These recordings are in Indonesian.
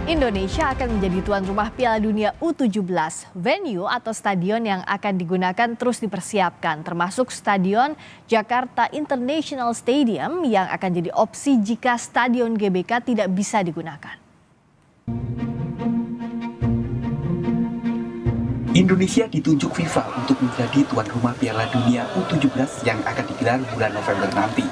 Indonesia akan menjadi tuan rumah Piala Dunia U17. Venue atau stadion yang akan digunakan terus dipersiapkan, termasuk Stadion Jakarta International Stadium yang akan jadi opsi jika Stadion GBK tidak bisa digunakan. Indonesia ditunjuk FIFA untuk menjadi tuan rumah Piala Dunia U17 yang akan digelar bulan November nanti.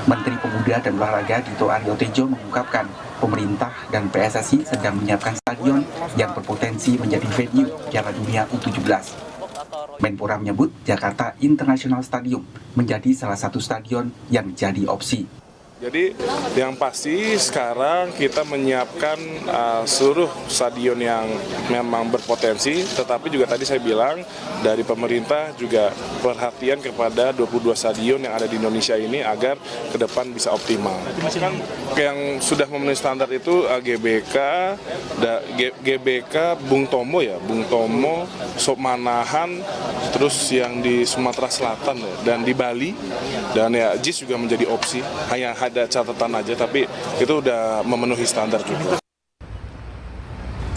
Menteri Pemuda dan Olahraga Dito Aryo Tejo mengungkapkan pemerintah dan PSSI sedang menyiapkan stadion yang berpotensi menjadi venue Piala Dunia U17. Menpora menyebut Jakarta International Stadium menjadi salah satu stadion yang jadi opsi. Jadi yang pasti sekarang kita menyiapkan seluruh stadion yang memang berpotensi, tetapi juga tadi saya bilang dari pemerintah juga perhatian kepada 22 stadion yang ada di Indonesia ini agar ke depan bisa optimal. Yang sudah memenuhi standar itu GBK Bung Tomo ya, Bung Tomo, Manahan, terus yang di Sumatera Selatan ya, dan di Bali, dan ya JIS juga menjadi opsi. Hanya ada catatan aja, tapi itu udah memenuhi standar juga.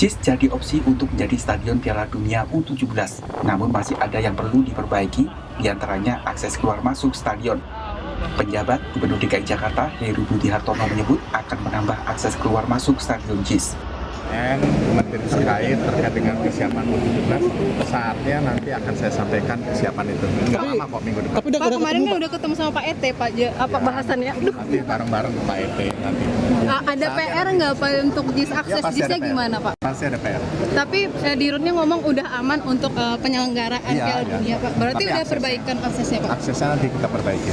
JIS jadi opsi untuk menjadi stadion Piala Dunia U17, namun masih ada yang perlu diperbaiki, diantaranya akses keluar masuk stadion. Penjabat Gubernur DKI Jakarta, Heru Budi Hartono menyebut akan menambah akses keluar masuk stadion JIS. Dan Menteri terkait dengan kesiapan U17, saatnya nanti akan saya sampaikan kesiapan itu. Nggak lama kok, minggu depan. Pak, kemarin kan udah ketemu sama Pak ET, Pak, apa bahasannya? Nanti bareng-bareng Pak ET nanti. Ada PR nggak Pak untuk JIS akses JIS-nya gimana Pak? Pasti ada PR. Tapi Dirutnya ngomong udah aman untuk penyelenggaraan Piala Dunia Pak. Berarti udah perbaikan aksesnya Pak? Aksesnya nanti kita perbaiki.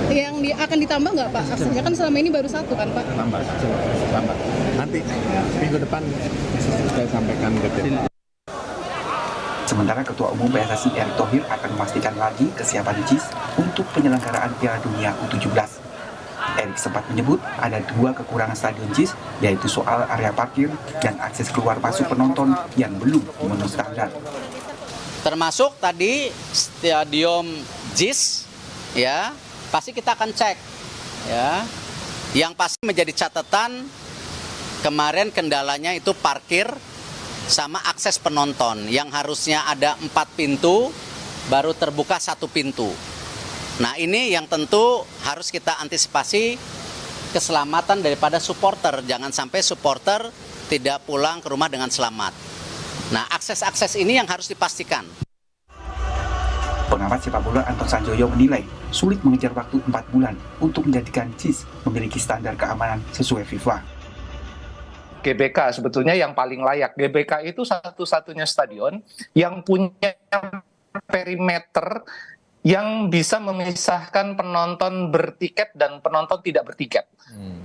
Yang akan ditambah nggak Pak? Aksesnya kan selama ini baru satu kan Pak? Tambah. Nanti minggu depan saya sampaikan detail. Sementara Ketua Umum PSSI Erick Thohir akan memastikan lagi kesiapan JIS untuk penyelenggaraan Piala Dunia U17. Erick sempat menyebut ada dua kekurangan stadion JIS, yaitu soal area parkir dan akses keluar masuk penonton yang belum memenuhi standar. Termasuk tadi stadion JIS, ya pasti kita akan cek, ya. Yang pasti menjadi catatan kemarin kendalanya itu parkir sama akses penonton yang harusnya ada 4 pintu baru terbuka 1 pintu. Nah ini yang tentu harus kita antisipasi keselamatan daripada supporter. Jangan sampai supporter tidak pulang ke rumah dengan selamat. Nah akses-akses ini yang harus dipastikan. Pengamat sepak bola Anton Sanjoyo menilai sulit mengejar waktu 4 bulan untuk menjadikan JIS memiliki standar keamanan sesuai FIFA. GBK sebetulnya yang paling layak. GBK itu satu-satunya stadion yang punya perimeter yang bisa memisahkan penonton bertiket dan penonton tidak bertiket.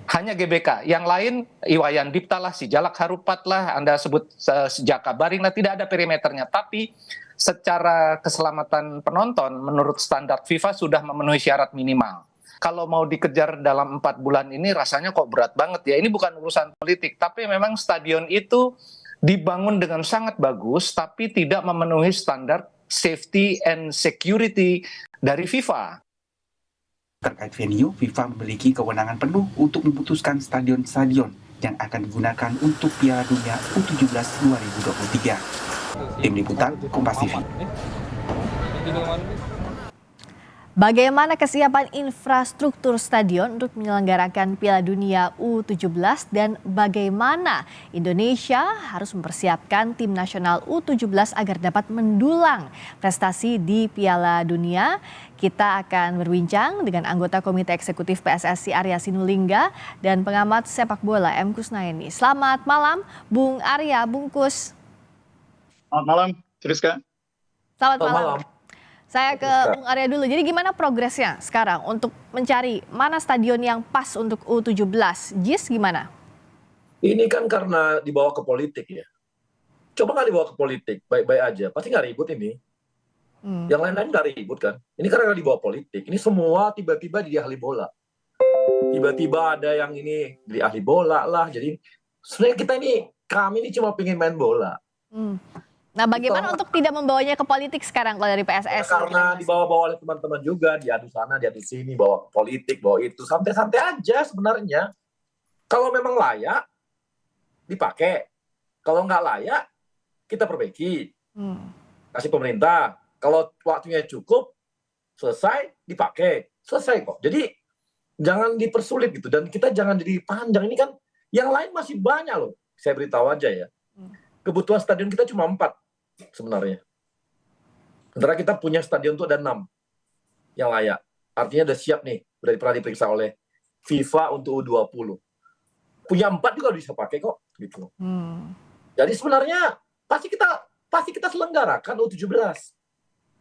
Hanya GBK. Yang lain, Iwayan Dipta lah, Sijalak Harupat lah, Anda sebut Jakabaring lah, tidak ada perimeternya. Tapi secara keselamatan penonton, menurut standar FIFA sudah memenuhi syarat minimal. Kalau mau dikejar dalam 4 bulan ini rasanya kok berat banget ya. Ini bukan urusan politik, tapi memang stadion itu dibangun dengan sangat bagus, tapi tidak memenuhi standar safety and security dari FIFA. Terkait venue, FIFA memiliki kewenangan penuh untuk memutuskan stadion-stadion yang akan digunakan untuk Piala Dunia U17 2023. Tim Liputan, Kompas TV. Bagaimana kesiapan infrastruktur stadion untuk menyelenggarakan Piala Dunia U17 dan bagaimana Indonesia harus mempersiapkan tim nasional U17 agar dapat mendulang prestasi di Piala Dunia? Kita akan berbincang dengan anggota Komite Eksekutif PSSI Arya Sinulinga dan pengamat sepak bola M. Kusnaini. Selamat malam Bung Arya, Bungkus. Selamat malam, Triska. Selamat malam. Saya ke Bung Arya dulu. Jadi gimana progresnya sekarang untuk mencari mana stadion yang pas untuk U17? JIS gimana? Ini kan karena dibawa ke politik ya. Coba nggak dibawa ke politik, baik-baik aja. Pasti nggak ribut ini. Yang lain-lain nggak ribut kan. Ini karena dibawa politik. Ini semua tiba-tiba jadi ahli bola. Tiba-tiba ada yang ini jadi ahli bola lah. Jadi sebenarnya kami ini cuma pengen main bola. Nah, bagaimana untuk tidak membawanya ke politik sekarang kalau dari PSSI? Karena dibawa-bawa oleh teman-teman juga, diadu sana, diadu sini, bawa politik, bawa itu, santai-santai aja sebenarnya. Kalau memang layak, dipakai. Kalau nggak layak, kita perbaiki. Hmm. Kasih pemerintah. Kalau waktunya cukup, selesai, dipakai. Selesai kok. Jadi, jangan dipersulit gitu. Dan kita jangan jadi panjang. Ini kan, yang lain masih banyak loh. Saya beritahu aja ya. Kebutuhan stadion kita cuma 4 sebenarnya. Sementara kita punya stadion itu ada 6 yang layak. Artinya udah siap nih, udah pernah diperiksa oleh FIFA untuk U20. Punya 4 juga bisa pakai kok, gitu. Jadi sebenarnya pasti kita selenggarakan U17.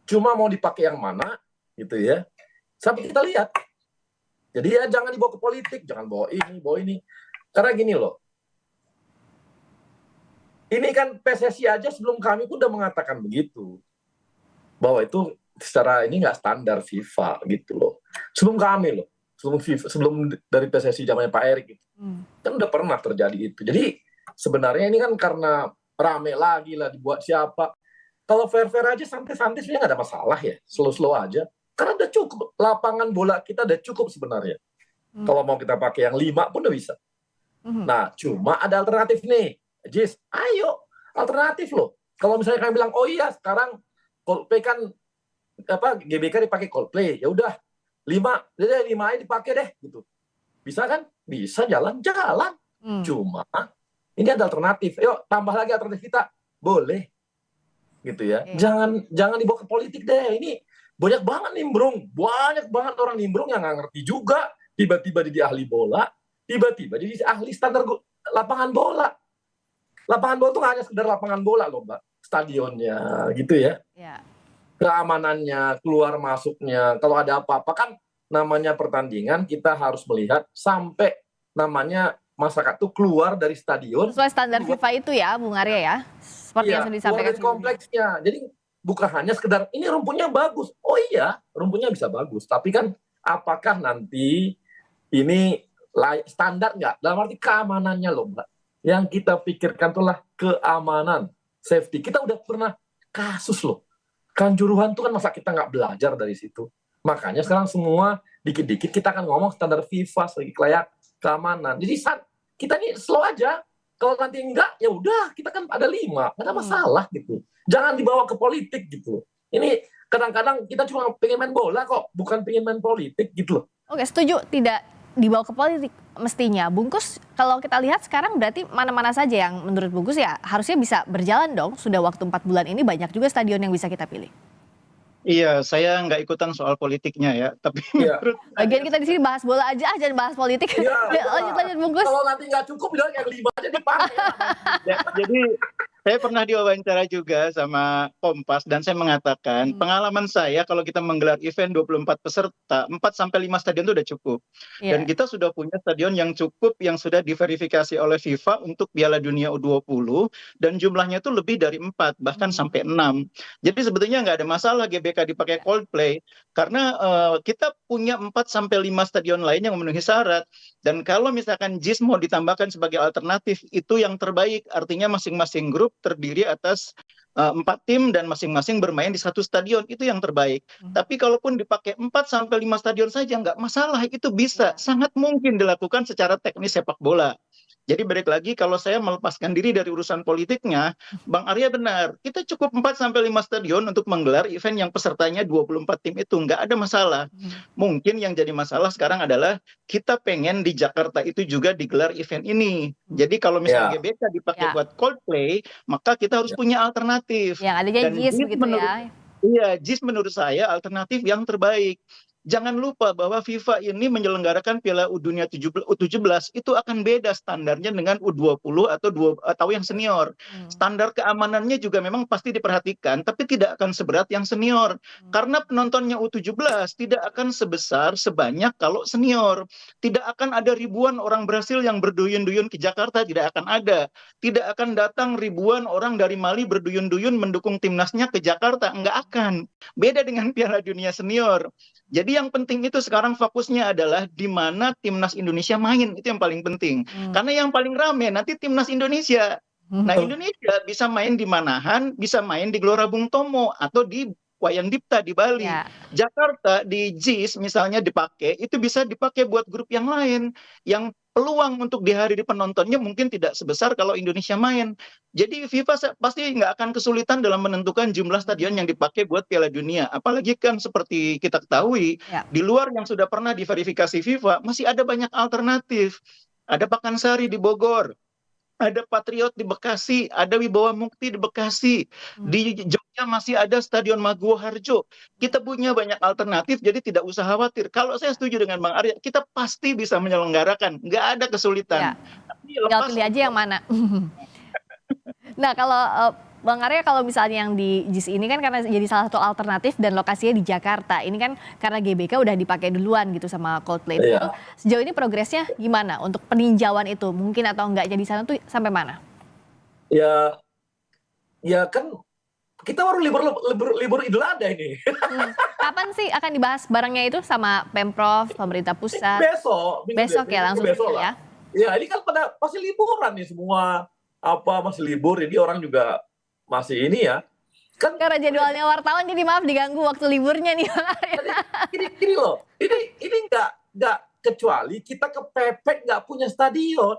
Cuma mau dipakai yang mana, gitu ya. Sampai kita lihat. Jadi ya jangan dibawa ke politik, jangan bawa ini. Karena gini loh. Ini kan PSSI aja sebelum kami pun udah mengatakan begitu. Bahwa itu secara ini nggak standar FIFA gitu loh. Sebelum kami loh, sebelum dari PSSI zamannya Pak Erik gitu. Kan udah pernah terjadi itu. Jadi sebenarnya ini kan karena rame lagi lah dibuat siapa. Kalau fair-fair aja santai-santai sebenarnya nggak ada masalah ya, slow-slow aja. Karena udah cukup, lapangan bola kita udah cukup sebenarnya. Kalau mau kita pakai yang 5 pun udah bisa. Nah, cuma ada alternatif nih. Jis, ayo alternatif loh. Kalau misalnya kalian bilang, oh iya sekarang Coldplay kan GBK dipakai Coldplay, ya udah 5 aja dipakai deh gitu. Bisa kan? Bisa jalan-jalan. Cuma ini ada alternatif. Yuk tambah lagi alternatif kita. Boleh. Gitu ya. Jangan dibawa ke politik deh. Ini banyak banget nimbrung. Banyak banget orang nimbrung yang nggak ngerti juga. Tiba-tiba jadi ahli bola. Tiba-tiba jadi ahli standar lapangan bola. Lapangan bola itu nggak hanya sekedar lapangan bola loh, Mbak. Stadionnya gitu ya. Keamanannya, keluar masuknya. Kalau ada apa-apa kan namanya pertandingan kita harus melihat sampai namanya masyarakat tuh keluar dari stadion. Sesuai standar FIFA itu ya, Bung Arya ya. Seperti yang sudah disampaikan dari kompleksnya. Jadi bukan hanya sekedar ini rumputnya bagus. Oh iya, rumputnya bisa bagus. Tapi kan apakah nanti ini standar nggak? Dalam arti keamanannya loh, Mbak. Yang kita pikirkan itulah keamanan, safety. Kita udah pernah kasus loh. Kanjuruhan itu kan masa kita nggak belajar dari situ. Makanya sekarang semua dikit-dikit kita akan ngomong standar FIFA, segi layak keamanan. Jadi kita ini slow aja. Kalau nanti enggak, ya udah kita kan ada 5, nggak ada masalah gitu. Jangan dibawa ke politik gitu. Ini kadang-kadang kita cuma pengen main bola kok, bukan pengen main politik gitu loh. Oke, setuju tidak dibawa ke politik mestinya. Bungkus, kalau kita lihat sekarang berarti mana-mana saja yang menurut Bungkus ya harusnya bisa berjalan dong. Sudah waktu 4 bulan ini banyak juga stadion yang bisa kita pilih. Iya, saya nggak ikutan soal politiknya ya, tapi menurut bagian kita di sini bahas bola aja, jangan bahas politik. Lanjut Bungkus. Kalau nanti nggak cukup, bilang yang 5 aja dipakai. Jadi saya pernah diwawancara juga sama Kompas dan saya mengatakan pengalaman saya kalau kita menggelar event 24 peserta, 4-5 stadion itu udah cukup. Dan kita sudah punya stadion yang cukup yang sudah diverifikasi oleh FIFA untuk Piala Dunia U20 dan jumlahnya itu lebih dari 4 bahkan sampai 6. Jadi sebetulnya nggak ada masalah GBK dipakai Coldplay karena kita punya 4-5 stadion lain yang memenuhi syarat. Dan kalau misalkan JIS mau ditambahkan sebagai alternatif itu yang terbaik, artinya masing-masing grup terdiri atas 4 tim dan masing-masing bermain di satu stadion, itu yang terbaik. Tapi kalaupun dipakai 4-5 stadion saja nggak masalah, itu bisa sangat mungkin dilakukan secara teknis sepak bola. Jadi balik lagi kalau saya melepaskan diri dari urusan politiknya, Bang Arya benar, kita cukup 4-5 stadion untuk menggelar event yang pesertanya 24 tim itu, nggak ada masalah. Mungkin yang jadi masalah sekarang adalah kita pengen di Jakarta itu juga digelar event ini. Jadi kalau misalnya GBK dipakai buat Coldplay, maka kita harus punya alternatif. Yang adanya JIS begitu ya. Iya, JIS menurut saya alternatif yang terbaik. Jangan lupa bahwa FIFA ini menyelenggarakan Piala Dunia U17 itu akan beda standarnya dengan U20 atau yang senior. Standar keamanannya juga memang pasti diperhatikan, tapi tidak akan seberat yang senior. Karena penontonnya U17 tidak akan sebanyak kalau senior. Tidak akan ada ribuan orang Brasil yang berduyun-duyun ke Jakarta, tidak akan ada. Tidak akan datang ribuan orang dari Mali berduyun-duyun mendukung timnasnya ke Jakarta, enggak akan. Beda dengan Piala Dunia senior. Jadi yang penting itu sekarang fokusnya adalah di mana timnas Indonesia main, itu yang paling penting. Karena yang paling rame nanti timnas Indonesia. Nah, Indonesia bisa main di Manahan, bisa main di Gelora Bung Tomo atau di Wayan Dipta di Bali. Jakarta di JIS misalnya dipakai, itu bisa dipakai buat grup yang lain yang peluang untuk dihadiri penontonnya mungkin tidak sebesar kalau Indonesia main. Jadi FIFA pasti nggak akan kesulitan dalam menentukan jumlah stadion yang dipakai buat Piala Dunia. Apalagi kan seperti kita ketahui, di luar yang sudah pernah diverifikasi FIFA, masih ada banyak alternatif. Ada Pakansari di Bogor, ada Patriot di Bekasi, ada Wibawa Mukti di Bekasi, di Jogja masih ada Stadion Maguwo Harjo. Kita punya banyak alternatif, jadi tidak usah khawatir. Kalau saya setuju dengan Bang Arya, kita pasti bisa menyelenggarakan, nggak ada kesulitan. Tinggal pilih aja yang mana. Nah, kalau Bang Arya, kalau misalnya yang di JIS ini kan karena jadi salah satu alternatif dan lokasinya di Jakarta. Ini kan karena GBK udah dipakai duluan gitu sama Coldplay. Itu sejauh ini progresnya gimana untuk peninjauan itu? Mungkin atau enggak jadi sana tuh sampai mana? Ya kan kita baru libur Idul Adha ini. Kapan sih akan dibahas barangnya itu sama Pemprov, pemerintah pusat? Besok ya, langsung besok ya. Ya, ini kan pasti liburan nih semua, masih libur, ini orang juga masih ini ya. Kan karena jadwalnya wartawan jadi maaf diganggu waktu liburnya nih. Gini loh, ini nggak kecuali kita kepepet nggak punya stadion.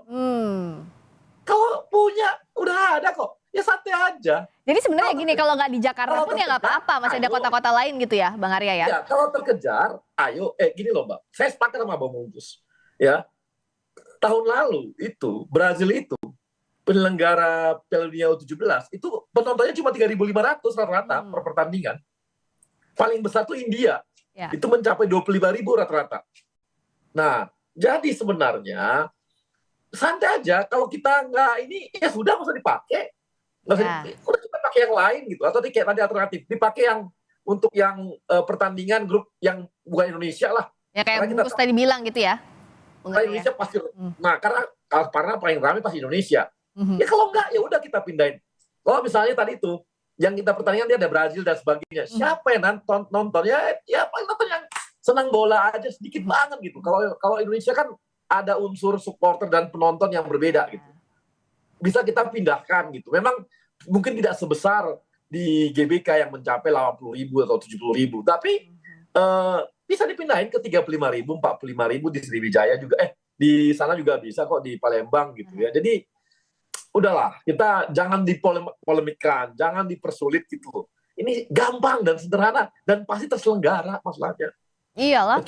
Kalau punya udah ada kok, ya santai aja. Jadi sebenarnya gini, kalau nggak di Jakarta pun ya nggak apa-apa, masih ada kota-kota lain gitu ya, Bang Arya ya? Ya, kalau terkejar, ayo, gini loh Mbak, saya sepakat sama Bang Bungkus. Ya, tahun lalu itu, Brazil itu, penyelenggara Piala Dunia U17, itu penontonnya cuma 3.500 rata-rata per pertandingan. Paling besar tuh India, itu mencapai 25.000 rata-rata. Nah, jadi sebenarnya, santai aja, kalau kita nggak ini, ya sudah nggak usah dipakai. Udah kita pakai yang lain gitu, atau kayak tadi alternatif, dipakai yang untuk yang pertandingan grup yang bukan Indonesia lah. Ya kayak Bungkus tadi bilang gitu ya. Indonesia pasti, nah karena paling ramai pasti Indonesia. Ya kalau enggak, ya udah kita pindahin. Kalau misalnya tadi itu, yang kita pertandingan dia ada Brazil dan sebagainya. Siapa yang nonton? Ya paling nonton yang senang bola aja, sedikit banget gitu. Kalau Indonesia kan ada unsur supporter dan penonton yang berbeda gitu. Bisa kita pindahkan gitu. Memang mungkin tidak sebesar di GBK yang mencapai 80.000 atau 70.000, tapi bisa dipindahin ke 35.000, 45.000 di Sriwijaya juga. Di sana juga bisa kok, di Palembang gitu ya. Jadi udahlah, kita jangan dipolemikkan, jangan dipersulit gitu. Ini gampang dan sederhana dan pasti terselenggara masalahnya. Iyalah.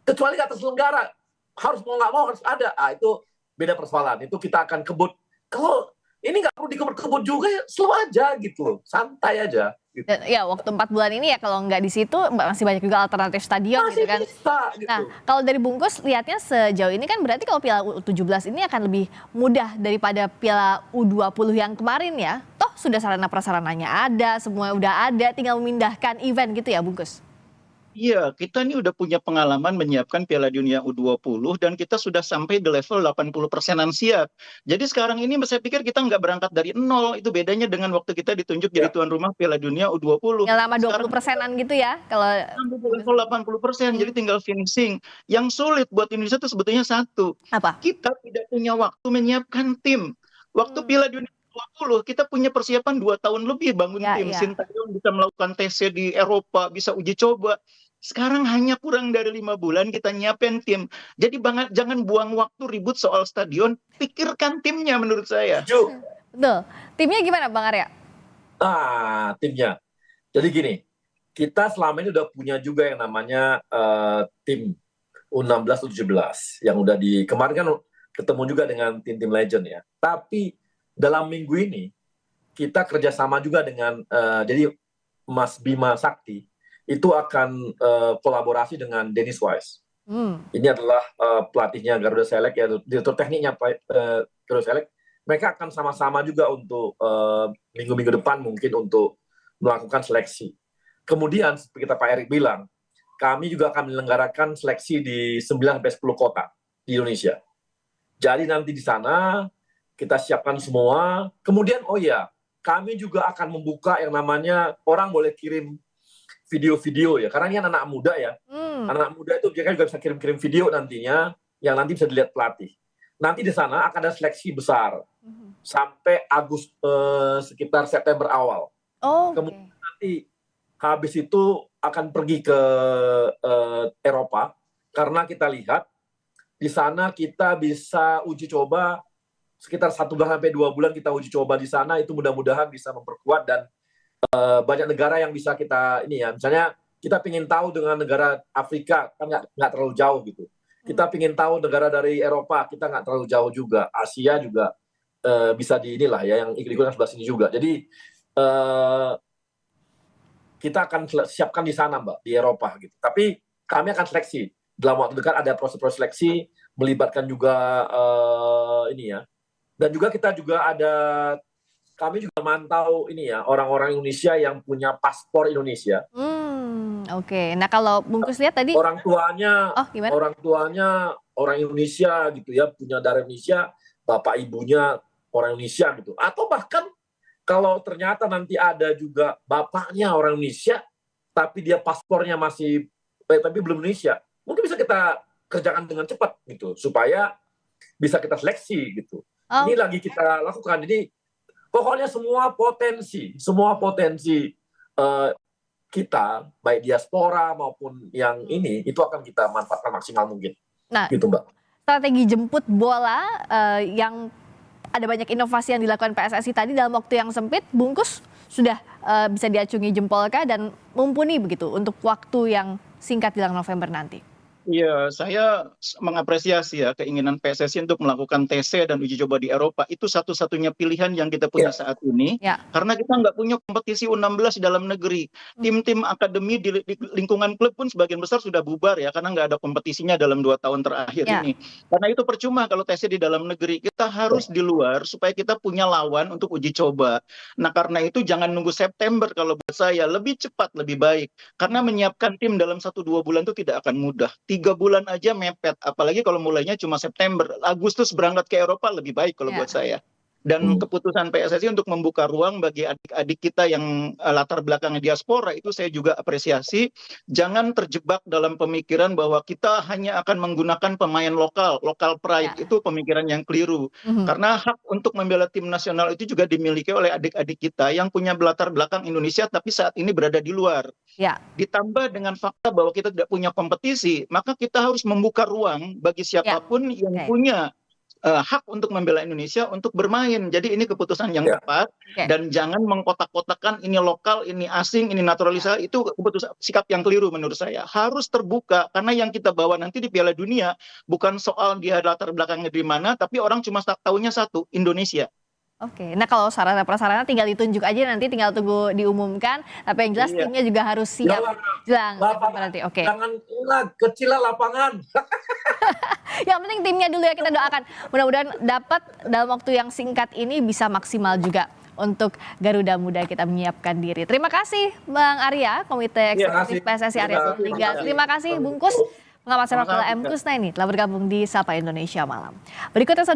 Kecuali nggak terselenggara, harus mau nggak mau harus ada. Itu beda persoalan. Itu kita akan kebut. Kalau ini nggak perlu dikebut-kebut juga, ya slow aja gitu, santai aja. Gitu. Ya waktu 4 bulan ini ya kalau nggak di situ masih banyak juga alternatif stadion masih gitu kan. Bisa, gitu. Nah kalau dari Bungkus lihatnya sejauh ini kan berarti kalau Piala U17 ini akan lebih mudah daripada Piala U20 yang kemarin ya. Toh sudah sarana prasarananya ada, semua udah ada, tinggal memindahkan event gitu ya Bungkus. Iya, kita ini udah punya pengalaman menyiapkan Piala Dunia U20 dan kita sudah sampai di level 80%-an siap. Jadi sekarang ini saya pikir kita nggak berangkat dari nol, itu bedanya dengan waktu kita ditunjuk jadi tuan rumah Piala Dunia U20. Yang lama 20%-an gitu ya kalau level 80%, jadi tinggal finishing. Yang sulit buat Indonesia itu sebetulnya satu. Apa? Kita tidak punya waktu menyiapkan tim. Waktu Piala Dunia 20, kita punya persiapan 2 tahun lebih bangun tim. Sintayong bisa melakukan TC di Eropa, bisa uji coba. Sekarang hanya kurang dari 5 bulan kita nyiapin tim. Jadi jangan buang waktu ribut soal stadion, pikirkan timnya menurut saya. Betul. Timnya gimana Bang Arya? Timnya. Jadi gini, kita selama ini udah punya juga yang namanya tim U16, U17 yang udah kemarin kan ketemu juga dengan tim-tim legend ya. Tapi dalam minggu ini kita kerjasama juga dengan jadi Mas Bima Sakti itu akan kolaborasi dengan Dennis Wise. Ini adalah pelatihnya Garuda Select ya, direktur tekniknya Garuda Select. Mereka akan sama-sama juga untuk minggu-minggu depan mungkin untuk melakukan seleksi. Kemudian seperti Pak Erik bilang, kami juga akan menyelenggarakan seleksi di 9-10 kota di Indonesia. Jadi nanti di sana kita siapkan semua. Kemudian kami juga akan membuka yang namanya orang boleh kirim video-video ya, karena ini anak muda ya. Anak muda itu mereka juga bisa kirim-kirim video nantinya yang nanti bisa dilihat pelatih. Nanti di sana akan ada seleksi besar sampai sekitar September awal. Kemudian nanti habis itu akan pergi ke Eropa karena kita lihat di sana kita bisa uji coba sekitar 1 bulan sampai 2 bulan kita uji coba di sana, itu mudah-mudahan bisa memperkuat dan banyak negara yang bisa kita ini ya, misalnya kita ingin tahu dengan negara Afrika kan nggak terlalu jauh gitu. Kita ingin tahu negara dari Eropa, kita nggak terlalu jauh juga. Asia juga bisa di inilah ya, yang ikut-ikutan sebelah sini juga. Jadi kita akan siapkan di sana Mbak, di Eropa gitu. Tapi kami akan seleksi. Dalam waktu dekat ada proses seleksi, melibatkan juga ini ya. Dan juga kita juga ada, kami juga mantau ini ya, orang-orang Indonesia yang punya paspor Indonesia. Oke. Nah kalau Bungkus lihat tadi Orang tuanya, gimana? orang Indonesia gitu ya, punya darah Indonesia, bapak ibunya orang Indonesia gitu. Atau bahkan kalau ternyata nanti ada juga bapaknya orang Indonesia, tapi dia paspornya masih, tapi belum Indonesia, mungkin bisa kita kerjakan dengan cepat gitu, supaya bisa kita seleksi gitu. Ini lagi kita lakukan. Jadi pokoknya semua potensi kita, baik diaspora maupun yang ini, itu akan kita manfaatkan maksimal mungkin. Nah, gitu Mbak. Strategi jemput bola yang ada banyak inovasi yang dilakukan PSSI tadi dalam waktu yang sempit, Bungkus sudah bisa diacungi jempolkah dan mumpuni begitu untuk waktu yang singkat jelang November nanti? Iya, saya mengapresiasi ya keinginan PSSI untuk melakukan TC dan uji coba di Eropa. Itu satu-satunya pilihan yang kita punya saat ini. Karena kita nggak punya kompetisi U16 di dalam negeri. Tim-tim akademi di lingkungan klub pun sebagian besar sudah bubar ya, karena nggak ada kompetisinya dalam 2 tahun terakhir ini. Karena itu percuma kalau TC di dalam negeri. Kita harus di luar supaya kita punya lawan untuk uji coba. Nah karena itu jangan nunggu September kalau buat saya. Lebih cepat, lebih baik. Karena menyiapkan tim dalam 1-2 bulan itu tidak akan mudah. 3 bulan aja mepet, apalagi kalau mulainya cuma September. Agustus berangkat ke Eropa lebih baik kalau buat saya. Dan keputusan PSSI untuk membuka ruang bagi adik-adik kita yang latar belakangnya diaspora itu saya juga apresiasi. Jangan terjebak dalam pemikiran bahwa kita hanya akan menggunakan pemain lokal pride. Itu pemikiran yang keliru. Karena hak untuk membela tim nasional itu juga dimiliki oleh adik-adik kita yang punya latar belakang Indonesia tapi saat ini berada di luar. Ditambah dengan fakta bahwa kita tidak punya kompetisi, maka kita harus membuka ruang bagi siapapun yang punya hak untuk membela Indonesia untuk bermain. Jadi ini keputusan yang tepat dan jangan mengkotak-kotakan ini lokal, ini asing, ini naturalisasi. Itu keputusan sikap yang keliru menurut saya. Harus terbuka karena yang kita bawa nanti di Piala Dunia bukan soal dia latar belakangnya di mana, tapi orang cuma tahunya satu, Indonesia. Oke, nah kalau sarana prasarana tinggal ditunjuk aja, nanti tinggal tunggu diumumkan. Tapi yang jelas timnya juga harus siap. Berarti oke. Jangan kecil lapangan. Yang penting timnya dulu ya, kita doakan. Mudah-mudahan dapat dalam waktu yang singkat ini bisa maksimal juga untuk Garuda Muda kita menyiapkan diri. Terima kasih Bang Arya, Komite Eksekutif PSSI Area 3. Terima kasih Bungkus, pengamat sepak bola M. Kusnaini telah bergabung di Sapa Indonesia Malam. Berikutnya